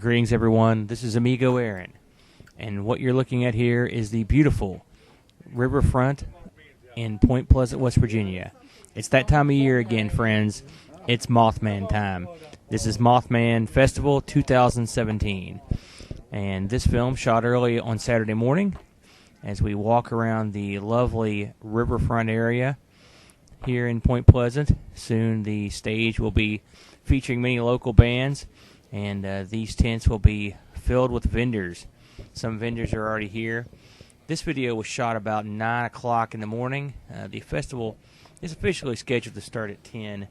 Greetings, everyone. This is Amigo Aaron, and what you're looking at here is the beautiful riverfront in Point Pleasant, West Virginia. It's that time of year again, friends. It's Mothman time. This is Mothman Festival 2017, and this film shot early on Saturday morning as we walk around the lovely riverfront area here in Point Pleasant. Soon the stage will be featuring many local bands, and these tents will be filled with vendors. Some vendors are already here. This video was shot about 9 o'clock in the morning. The festival is officially scheduled to start at 10,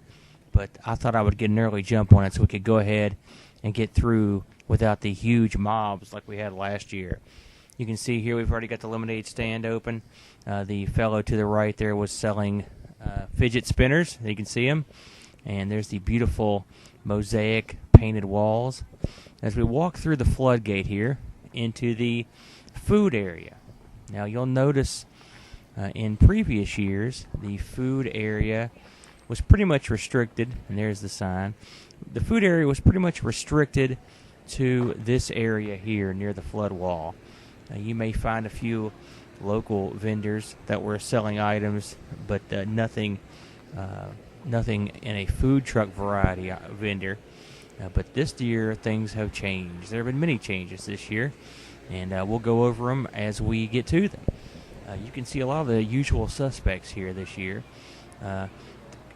but I thought I would get an early jump on it so we could go ahead and get through without the huge mobs like we had last year. You can see here we've already got the lemonade stand open. The fellow to the right there was selling fidget spinners. You can see them. And there's the beautiful mosaic painted walls. As we walk through the floodgate here into the food area. Now you'll notice in previous years the food area was pretty much restricted, and there's the sign. The food area was pretty much restricted to this area here near the flood wall. You may find a few local vendors that were selling items, but nothing in a food truck variety vendor. But this year, things have changed. There have been many changes this year, and we'll go over them as we get to them. You can see a lot of the usual suspects here this year.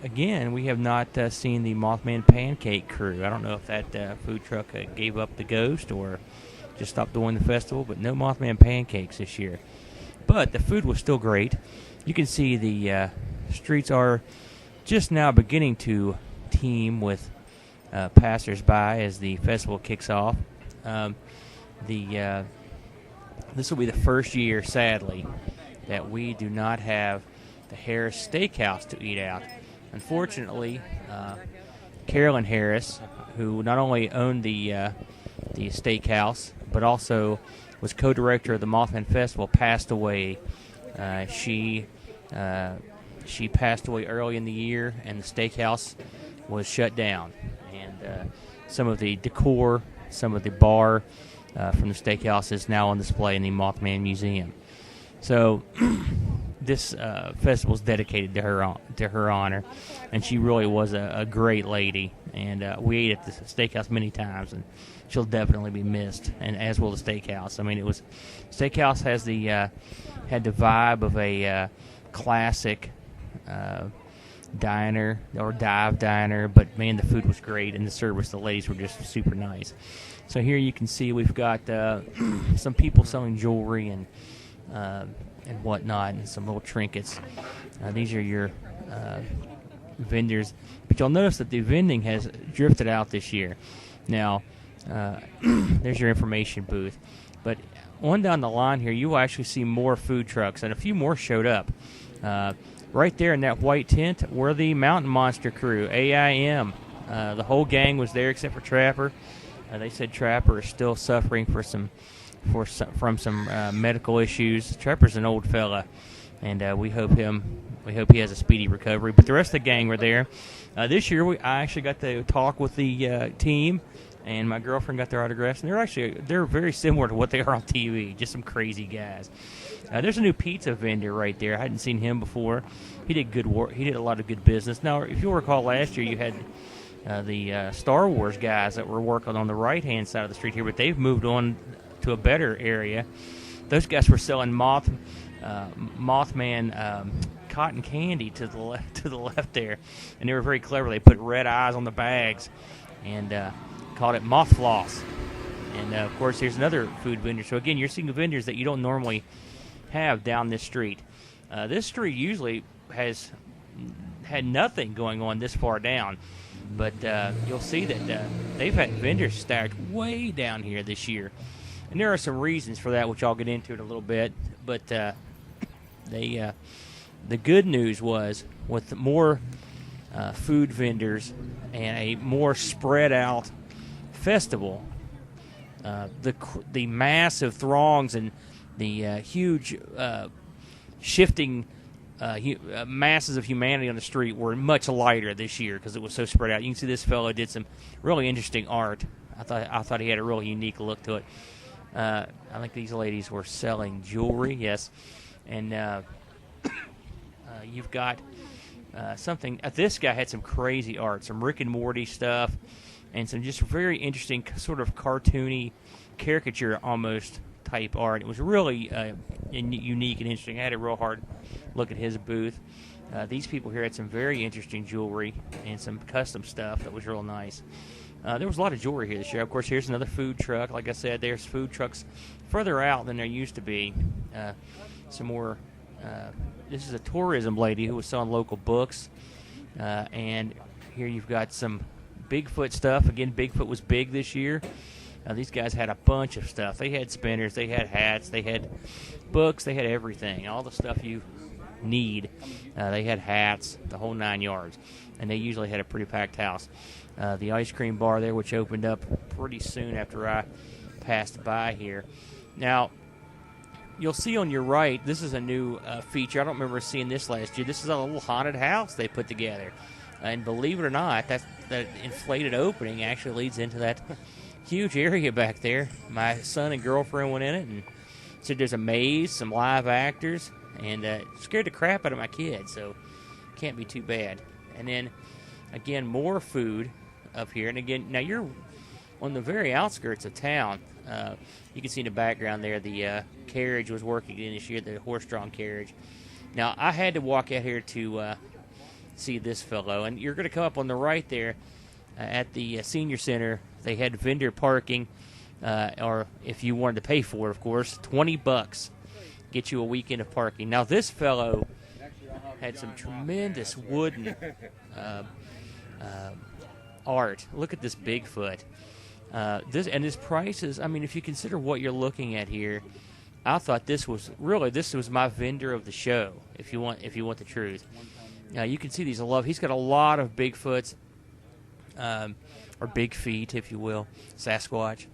Again, we have not seen the Mothman Pancake Crew. I don't know if that food truck gave up the ghost or just stopped doing the festival, but no Mothman Pancakes this year. But the food was still great. You can see the streets are just now beginning to teem with passers-by as the festival kicks off. This will be the first year, sadly, that we do not have the Harris Steakhouse to eat out. Unfortunately, Carolyn Harris, who not only owned the steakhouse but also was co-director of the Mothman Festival, passed away. She passed away early in the year, and the steakhouse was shut down. And some of the decor, some of the bar from the steakhouse is now on display in the Mothman Museum. So this festival is dedicated to her honor, and she really was a great lady. And we ate at the steakhouse many times, and she'll definitely be missed, and as will the steakhouse. I mean, steakhouse has had the vibe of a classic diner or dive diner, but man, the food was great, and the service, the ladies were just super nice. So here you can see we've got some people selling jewelry and whatnot, and some little trinkets. These are your vendors, but you'll notice that the vending has drifted out this year. Now, there's your information booth, but on down the line here, you will actually see more food trucks, and a few more showed up. Right there in that white tent were the Mountain Monster crew, AIM. The whole gang was there except for Trapper. They said Trapper is still suffering from some medical issues. Trapper's an old fella, and we hope he has a speedy recovery. But the rest of the gang were there. This year, I actually got to talk with the team, and my girlfriend got their autographs, and they're very similar to what they are on TV. Just some crazy guys. There's a new pizza vendor right there. I hadn't seen him before. He did good work. He did a lot of good business. Now, if you'll recall, last year you had the Star Wars guys that were working on the right-hand side of the street here, but they've moved on to a better area. Those guys were selling Mothman cotton candy to the left there, and they were very clever. They put red eyes on the bags and called it Moth Floss. And of course, here's another food vendor. So again, you're seeing the vendors that you don't normally have down this street. This street usually has had nothing going on this far down, but you'll see that they've had vendors stacked way down here this year. And there are some reasons for that, which I'll get into in a little bit. But the good news was, with more food vendors and a more spread out festival, the massive throngs and the huge shifting masses of humanity on the street were much lighter this year because it was so spread out. You can see this fellow did some really interesting art. I thought he had a real unique look to it. I think these ladies were selling jewelry, yes, and you've got something. This guy had some crazy art, some Rick and Morty stuff, and some just very interesting sort of cartoony, caricature almost type art. It was really unique and interesting. I had a real hard look at his booth. These people here had some very interesting jewelry and some custom stuff that was real nice. There was a lot of jewelry here this year. Of course, here's another food truck. Like I said, there's food trucks further out than there used to be. Some more. This is a tourism lady who was selling local books. And here you've got some Bigfoot stuff. Again, Bigfoot was big this year. These guys had a bunch of stuff. They had spinners, they had hats, they had books, they had everything. All the stuff you need. They had hats, the whole 9 yards. And they usually had a pretty packed house. The ice cream bar there, which opened up pretty soon after I passed by here. Now, you'll see on your right, this is a new feature. I don't remember seeing this last year. This is a little haunted house they put together. And believe it or not, that inflated opening actually leads into that huge area back there. My son and girlfriend went in it and said there's a maze, some live actors, and scared the crap out of my kids, so can't be too bad. And then, again, more food up here. And again, now you're on the very outskirts of town. You can see in the background there the carriage was working in this year, the horse-drawn carriage. Now, I had to walk out here to see this fellow, and you're going to come up on the right there at the senior center. They had vendor parking, or if you wanted to pay for it, of course, $20 get you a weekend of parking. Now, this fellow had some tremendous wooden art. Look at this Bigfoot. His prices, I mean, if you consider what you're looking at here, I thought this was my vendor of the show, if you want the truth. Now, you can see these. He's got a lot of Bigfoots, or big feet, if you will, Sasquatch.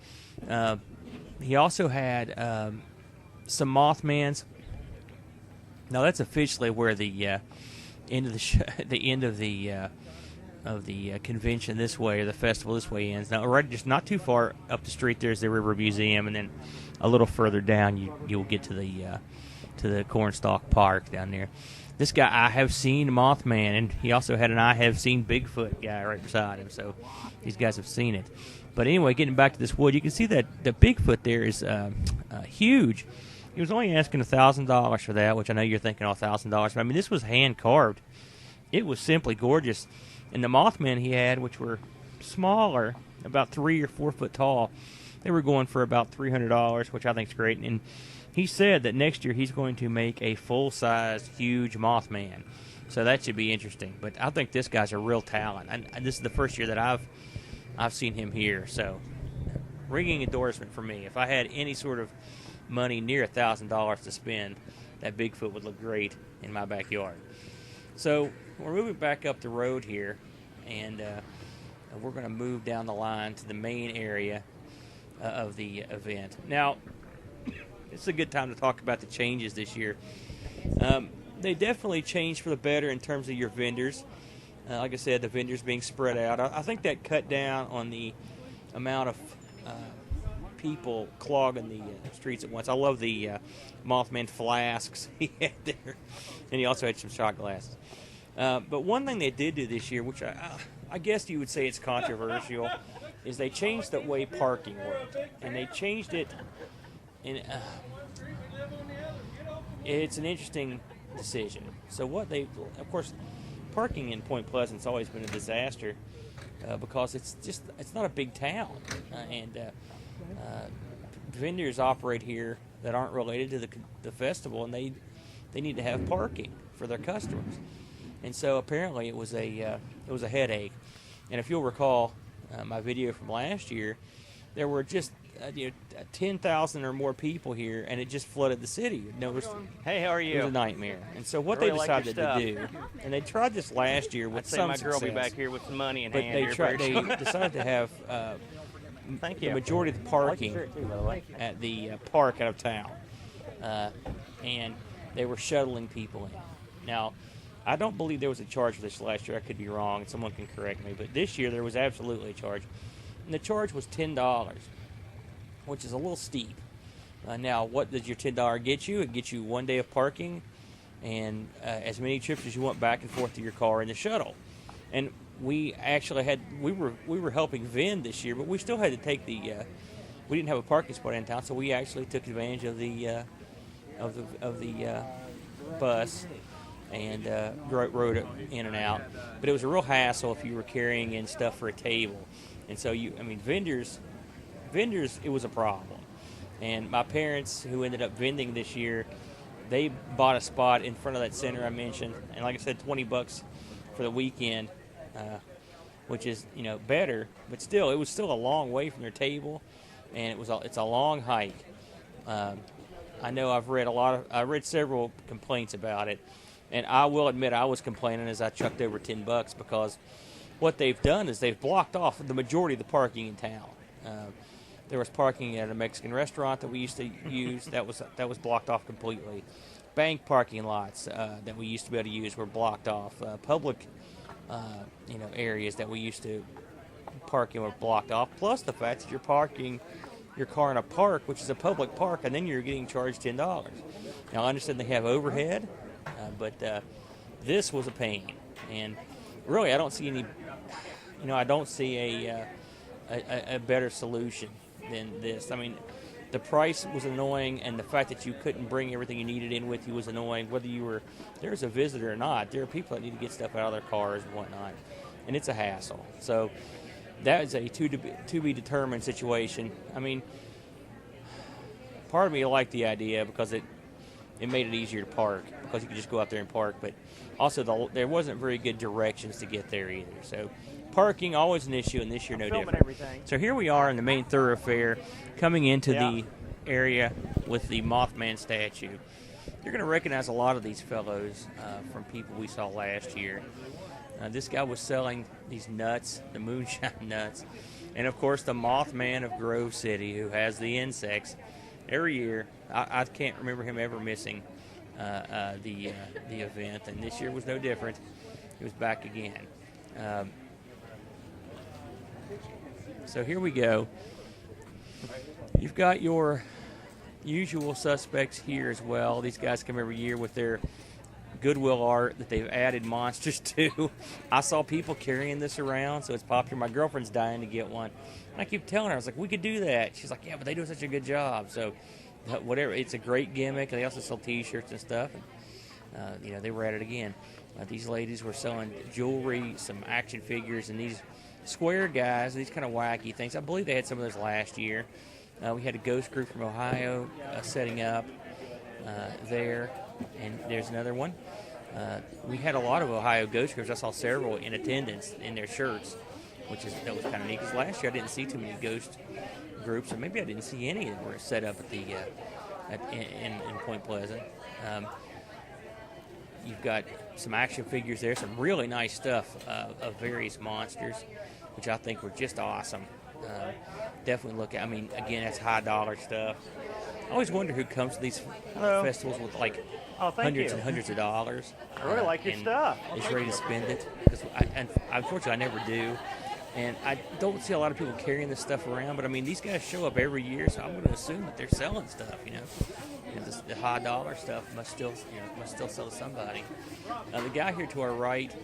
He also had some Mothmans. Now, that's officially where the end of the convention this way, or the festival this way ends. Now, right, just not too far up the street, there's the River Museum, and then a little further down, you'll get to the Cornstalk Park down there. This guy, I have seen Mothman, and he also had an I have seen Bigfoot guy right beside him, so these guys have seen it. But anyway, getting back to this wood, you can see that the Bigfoot there is huge. He was only asking $1,000 for that, which I know you're thinking, $1,000. But I mean, this was hand-carved. It was simply gorgeous. And the Mothman he had, which were smaller, about 3 or 4 foot tall, they were going for about $300, which I think is great. And he said that next year he's going to make a full-size, huge Mothman. So that should be interesting. But I think this guy's a real talent. And this is the first year that I've seen him here. So ringing endorsement for me. If I had any sort of money near $1,000 to spend, that Bigfoot would look great in my backyard. So we're moving back up the road here, and we're going to move down the line to the main area of the event. Now, it's a good time to talk about the changes this year. They definitely changed for the better in terms of your vendors. Like I said, the vendors being spread out. I think that cut down on the amount of people clogging the streets at once. I love the Mothman flasks he had there, and he also had some shot glasses. But one thing they did do this year, which I guess you would say it's controversial, is they changed the way parking worked, and they changed it. It's an interesting decision. So of course, parking in Point Pleasant's always been a disaster because it's not a big town, and vendors operate here that aren't related to the festival, and they need to have parking for their customers. And so apparently it was a headache. And if you'll recall my video from last year, there were just 10,000 or more people here, and it just flooded the city. Hey, how are you? It was a nightmare. And so what they decided to do, and they tried this last year with some success. My girl will be back here with some money in but hand. They decided to have Thank you. the majority of the parking at the park out of town, and they were shuttling people in. Now, I don't believe there was a charge for this last year. I could be wrong, and someone can correct me. But this year there was absolutely a charge. And the charge was $10, which is a little steep. Now, what does your $10 get you? It gets you 1 day of parking and as many trips as you want back and forth to your car in the shuttle. And we actually we were helping vend this year, but we still had to take we didn't have a parking spot in town, so we actually took advantage of the bus and rode it in and out. But it was a real hassle if you were carrying in stuff for a table. And so vendors, it was a problem. And my parents, who ended up vending this year, they bought a spot in front of that center I mentioned. And like I said, $20 for the weekend, which is, better. But still, it was still a long way from their table. And it's a long hike. I know I read several complaints about it. And I will admit I was complaining as I chucked over $10 because what they've done is they've blocked off the majority of the parking in town. There was parking at a Mexican restaurant that we used to use that was blocked off completely. Bank parking lots that we used to be able to use were blocked off. Public areas that we used to park in were blocked off. Plus the fact that you're parking your car in a park, which is a public park, and then you're getting charged $10. Now I understand they have overhead. But this was a pain, and really I don't see any. I don't see a better solution than this. I mean, the price was annoying, and the fact that you couldn't bring everything you needed in with you was annoying. Whether there's a visitor or not, there are people that need to get stuff out of their cars and whatnot, and it's a hassle. So that is a to be determined situation. I mean, part of me liked the idea because it made it easier to park because you could just go out there and park. But also, there wasn't very good directions to get there either. So parking, always an issue, and this year no different. Everything. So here we are in the main thoroughfare coming into the area with the Mothman statue. You're going to recognize a lot of these fellows from people we saw last year. This guy was selling these nuts, the moonshine nuts. And, of course, the Mothman of Grove City, who has the insects. Every year, I can't remember him ever missing the event, and this year was no different. He was back again. So here we go. You've got your usual suspects here as well. These guys come every year with their Goodwill art that they've added monsters to. I saw people carrying this around, so it's popular. My girlfriend's dying to get one. And I keep telling her, I was like, we could do that. She's like, yeah, but they do such a good job. So whatever, it's a great gimmick. They also sell T-shirts and stuff. And, they were at it again. These ladies were selling jewelry, some action figures, and these square guys, these kind of wacky things. I believe they had some of those last year. We had a ghost group from Ohio setting up there, and there's another one. We had a lot of Ohio ghost groups. I saw several in attendance in their shirts, that was kind of neat. Because last year I didn't see too many ghost groups, or maybe I didn't see any that were set up at in Point Pleasant. You've got some action figures there, some really nice stuff of various monsters, which I think were just awesome. Definitely look at. I mean, again, that's high dollar stuff. I always wonder who comes to these festivals with hundreds and hundreds of dollars. I really like your stuff. Is ready to spend it. Because unfortunately, I never do. And I don't see a lot of people carrying this stuff around. But, I mean, these guys show up every year, so I'm going to assume that they're selling stuff, the high dollar stuff must still sell to somebody. The guy here to our right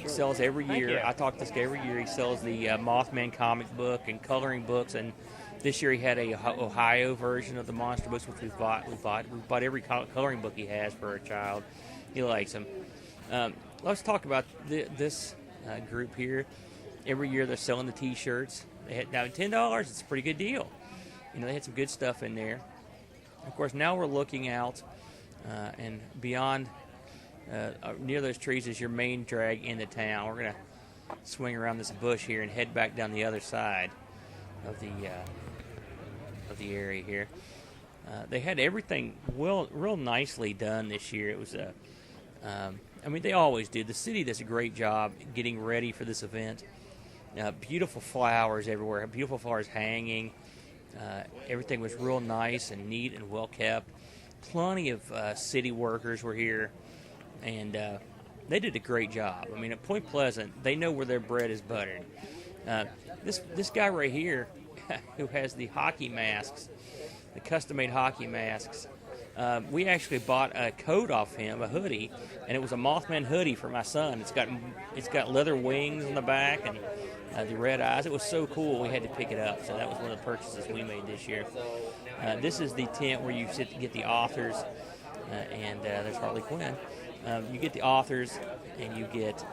sells every year. I talk to this guy every year. He sells the Mothman comic book and coloring books, and this year he had a Ohio version of the monster books, which we bought. We bought every coloring book he has for our child. He likes them. Let's talk about this group here. Every year they're selling the T-shirts. Now $10, it's a pretty good deal. They had some good stuff in there. Of course, now we're looking out and beyond. Near those trees is your main drag into town. We're going to swing around this bush here and head back down the other side of the area here. They had everything real nicely done this year. It was they always do. The city does a great job getting ready for this event. Beautiful flowers everywhere, beautiful flowers hanging. Everything was real nice and neat and well kept. Plenty of city workers were here, and they did a great job. I mean, at Point Pleasant, they know where their bread is buttered. This guy right here, who has the hockey masks, the custom-made hockey masks, we actually bought a coat off him, a hoodie, and it was a Mothman hoodie for my son. It's got leather wings on the back and the red eyes. It was so cool. We had to pick it up. So that was one of the purchases we made this year. This is the tent where you sit to get the authors, and there's Harley Quinn. You get the authors, and you get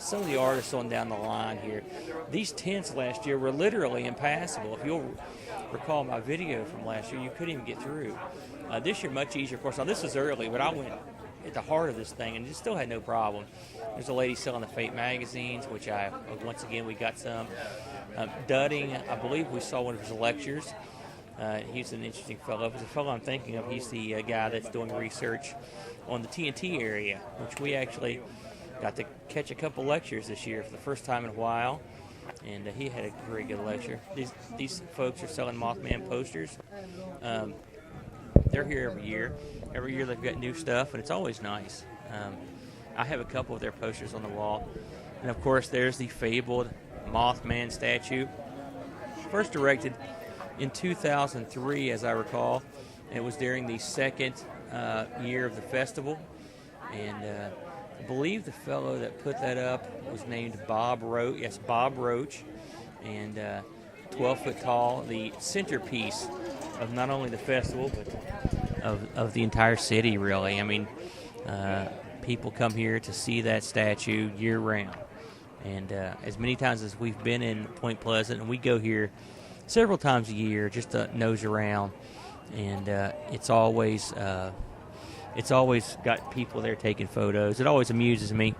some of the artists on down the line here. These tents last year were literally impassable. If you'll recall my video from last year, you couldn't even get through. This year, much easier, of course. Now, this is early, but I went at the heart of this thing and just still had no problem. There's a lady selling the Fate magazines, which once again, we got some. Dudding, I believe we saw one of his lectures. He's an interesting fellow. There's a fellow I'm thinking of. He's the guy that's doing research on the TNT area, which we actually got to catch a couple lectures this year for the first time in a while. And he had a very good lecture. These folks are selling Mothman posters. They're here every year. Every year they've got new stuff, and it's always nice. I have a couple of their posters on the wall. And, of course, there's the fabled Mothman statue. First erected in 2003, as I recall. It was during the second year of the festival. And I believe the fellow that put that up was named Bob Roach. Yes, Bob Roach. And 12 foot tall, the centerpiece of not only the festival, but of the entire city, really. I mean, people come here to see that statue year-round. And as many times as we've been in Point Pleasant, and we go here several times a year just to nose around, and it's always got people there taking photos. It always amuses me.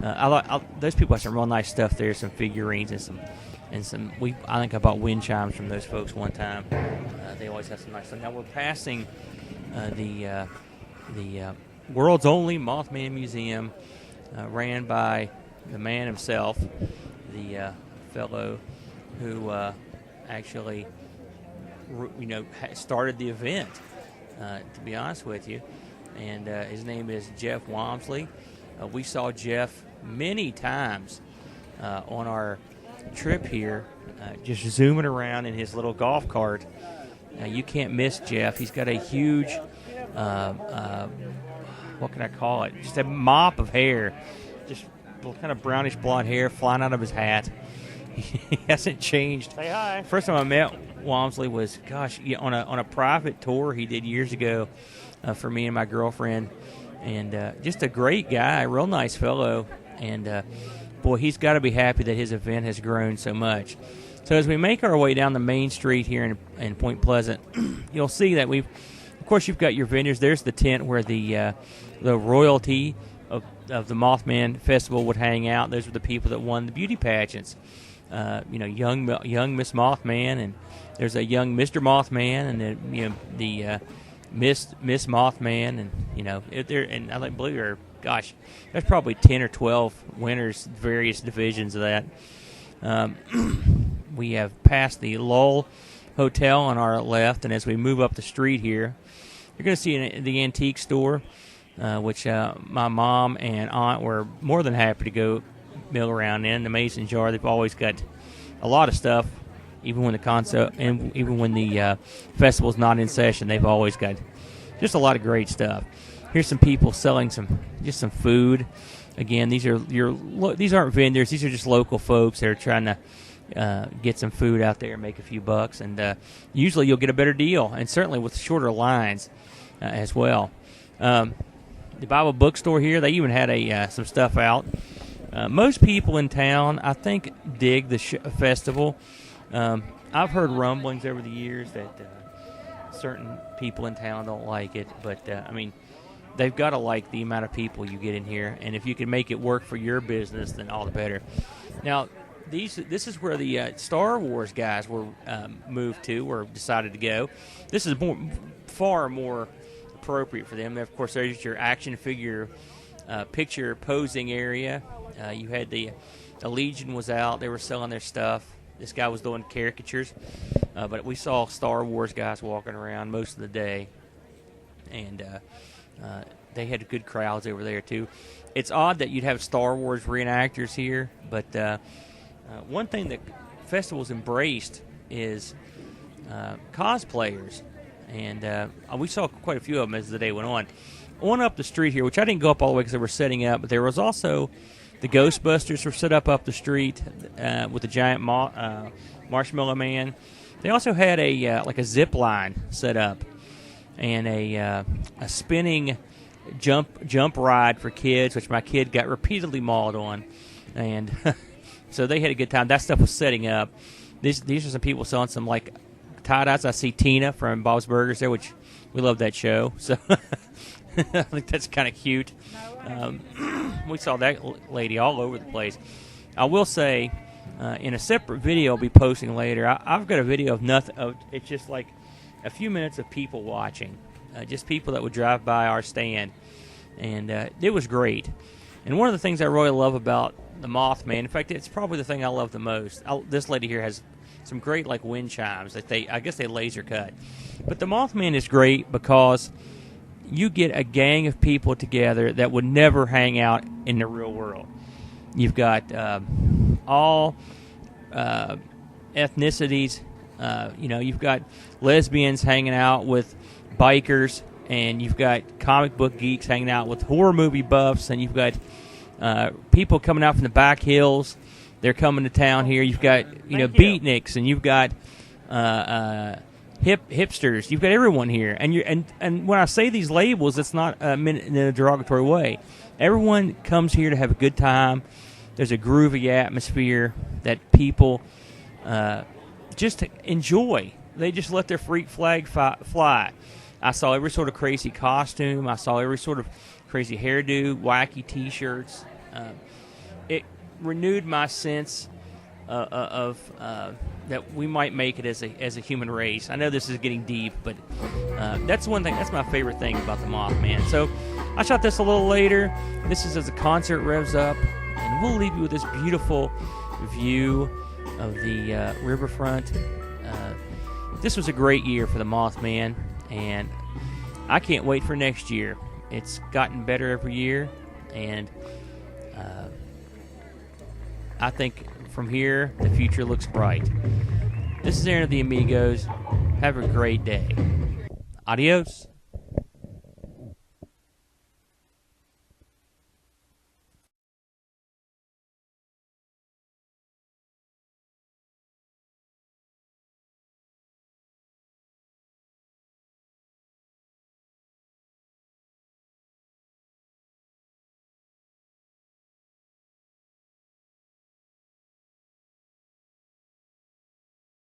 Those people have some real nice stuff there, some figurines and some. I think I bought wind chimes from those folks one time. They always have some nice stuff. Now we're passing the world's only Mothman Museum, ran by the man himself, the fellow who actually, started the event. To be honest with you, and his name is Jeff Walmsley. We saw Jeff many times on our trip here, just zooming around in his little golf cart. You can't miss Jeff. He's got a huge, what can I call it? Just a mop of hair, just kind of brownish blonde hair flying out of his hat. He hasn't changed. Say hi. First time I met Walmsley was, on a private tour he did years ago for me and my girlfriend, and just a great guy, real nice fellow, and boy, he's got to be happy that his event has grown so much. So as we make our way down the main street here in Point Pleasant, you'll see that of course, you've got your vendors. There's the tent where the royalty of the Mothman Festival would hang out. Those were the people that won the beauty pageants. Young Miss Mothman, and there's a young Mr. Mothman, and then the Miss Mothman, and I believe there's probably 10 or 12 winners, various divisions of that. We have passed the Lowell Hotel on our left, and as we move up the street here, you're going to see the antique store, which my mom and aunt were more than happy to go mill around in. The Mason Jar, they've always got a lot of stuff, even when the festival's not in session. They've always got just a lot of great stuff. Here's some people selling some food. Again, these aren't vendors. These are just local folks that are trying to get some food out there and make a few bucks. And usually you'll get a better deal, and certainly with shorter lines as well. The Bible bookstore here, they even had some stuff out. Most people in town, I think, dig the festival. I've heard rumblings over the years that certain people in town don't like it, but they've got to like the amount of people you get in here, and if you can make it work for your business, then all the better. Now, this is where the Star Wars guys were moved to, or decided to go. This is far more appropriate for them. Of course, there's your action figure picture posing area. You had the Legion was out. They were selling their stuff. This guy was doing caricatures. But we saw Star Wars guys walking around most of the day. And they had good crowds over there too. It's odd that you'd have Star Wars reenactors here, but one thing that festivals embraced is cosplayers, and we saw quite a few of them as the day went on. On up the street here, which I didn't go up all the way because they were setting up, but there was also the Ghostbusters were set up the street with the giant marshmallow man. They also had a like a zip line set up and a spinning jump ride for kids, which my kid got repeatedly mauled on, and so they had a good time. That stuff was setting up. These are some people selling some like tie-dyes. I see Tina from Bob's Burgers there, which we love that show. So I think that's kind of cute. We saw that lady all over the place. I will say, in a separate video I'll be posting later, I've got a video of nothing. It's just like a few minutes of people watching, just people that would drive by our stand, and it was great. And one of the things I really love about the Mothman, in fact, it's probably the thing I love the most. This lady here has some great like wind chimes that I guess they laser cut. But the Mothman is great because you get a gang of people together that would never hang out in the real world. You've got all ethnicities. You've got lesbians hanging out with bikers, and you've got comic book geeks hanging out with horror movie buffs, and you've got people coming out from the back hills. They're coming to town here. You've got beatniks, and you've got hipsters. You've got everyone here, and when I say these labels, it's not meant in a derogatory way. Everyone comes here to have a good time. There's a groovy atmosphere that people just enjoy. They just let their freak flag fly. I saw every sort of crazy costume. I saw every sort of crazy hairdo, wacky T-shirts. It renewed my sense of that we might make it as a human race. I know this is getting deep, but that's one thing. That's my favorite thing about the Mothman. So I shot this a little later. This is as the concert revs up, and we'll leave you with this beautiful view of the riverfront. This was a great year for the Mothman, and I can't wait for next year. It's gotten better every year, and I think from here, the future looks bright. This is Aaron of the Amigos. Have a great day. Adios.